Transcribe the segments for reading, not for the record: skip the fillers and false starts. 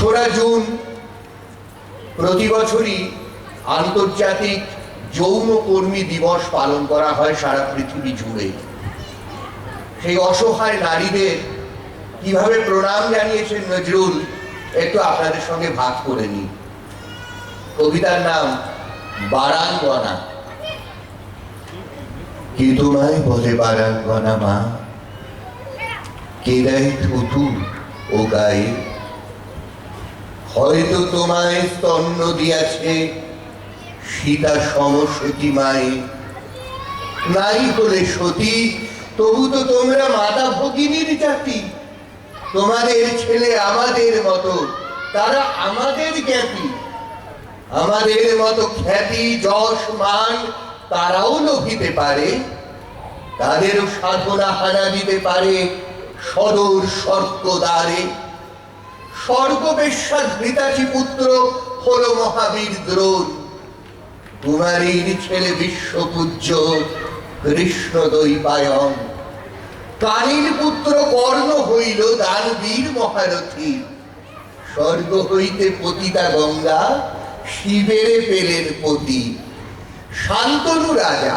June প্রতি বছরই আন্তর্জাতিক যৌন কর্মী দিবস পালন করা হয় সারা পৃথিবী জুড়ে। সেই অসহায় নারীদের কিভাবে প্রণাম জানিয়েছেন নজরুল একটু আপনাদের সঙ্গে ভাগ করে নিই। কবিতার নাম বারাঙ্গনা। কি তোমায় বলে বারাঙ্গনা মা, কে দেয় থুতু ও গায়ে, হয়তো তোমায় স্তন্য দিয়াছে সীতা সমসতী মায়ে। নাই হলে সতী তবু তো তোমরা মাতা ভগিনীর জাতি। তোমাদের ছেলে আমাদের মতো, তারা আমাদের জ্ঞাতি। আমাদের মতো খ্যাতি যশ মান তারাও লভিতে পারে, তাদেরও সাধনা হানা দিতে পারে সদর স্বর্গদ্বারে। স্বর্গবেশ্যা ঘৃতাচি পুত্র হলো মহাবীর দ্রোণ, কুমারীর ছেলে বিশ্বপূজ্য কৃষ্ণ দ্বৈপায়ন। কালীর পুত্র কর্ণ হইল দানবীর মহারথী, স্বর্গ হইতে পতিতা গঙ্গা শিবেরে পেলেন পতি। শান্তনু রাজা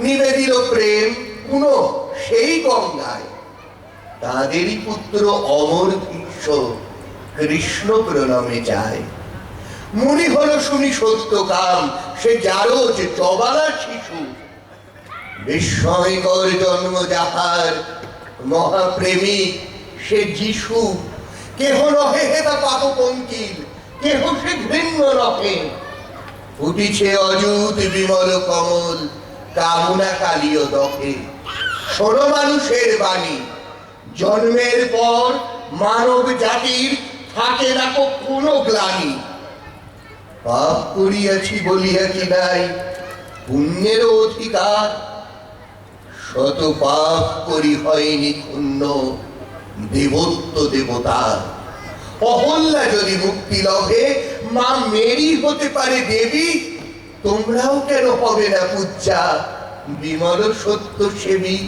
নিবেদিল প্রেম পুনঃ সেই গঙ্গায়, তাদেরই পুত্র অমর ভীষ্ম কৃষ্ণ প্রণমে যায়। মুনি হলো শুনি সত্য কাম, সে জারজ চবালা শিশু। বিস্ময়কর জন্ম যাহার মহাপ্রেমিক সে যিশু। কেহ নহে হেতা পাপ পঙ্কিল, কেহ সে ঘৃণ্য নহে। ফুটিছে অযুত বিমল কমল, কামনা কালীয় দহে। শোনো মানুষের বাণী, জন্মের পর মানব জাতির থাকে না কোনো গ্লানি। পাপ করিয়াছি বলিয়া কি নাই পুণ্যের অধিকার, শত পাপ করি হয়নি ক্ষুণ্ণ দেবত্ব দেবতার। অহল্যা যদি মুক্তি লভে মা মেরি হতে পারে দেবী, তোমরাও কেন হবে না পূজ্যা বিমল সত্য সেবী।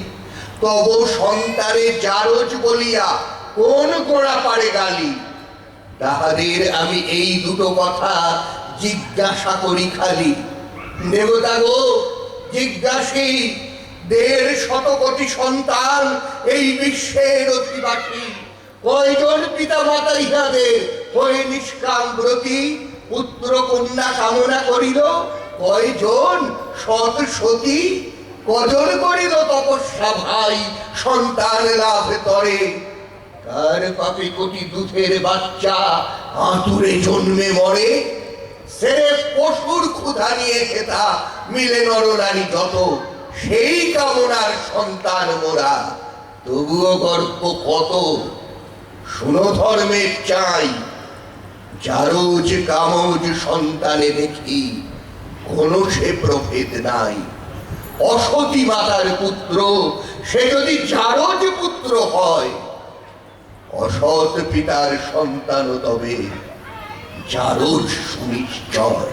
তব সন্তানে জারজ বলিয়া কোন গোড়া পারে গালি, তাহাদের আমি এই দুটো কথা জিজ্ঞাসা করি খালি। দেবতা গো জিজ্ঞাসী, ১৫০ কোটি সন্তান এই বিশ্বের অধিবাসী, কয়জন পিতা মাতা ইহাদের হয়ে নিষ্কাম ব্রতী। পুত্র কন্যা কামনা করিল কয়জন সৎ সতী, কজন করিল তপস্যা ভাই সন্তান লাভ তরে। কার পাপে কোটি দুধের বাচ্চা আতুরে জন্মে মরে, সে পশুর ক্ষুধা নিয়ে খেতা মিলে নরনারী যত। সেই কামনার সন্তান মোরা, তবুও গর্ব কত। শুনো ধর্মের চাই, জারজ কামজ সন্তানে দেখি কোনো সে প্রভেদ নাই। অসতী মাতার পুত্র সে যদি জারজ পুত্র হয়, অসৎ পিতার সন্তান তবে জারজ সুনিশ্চয়।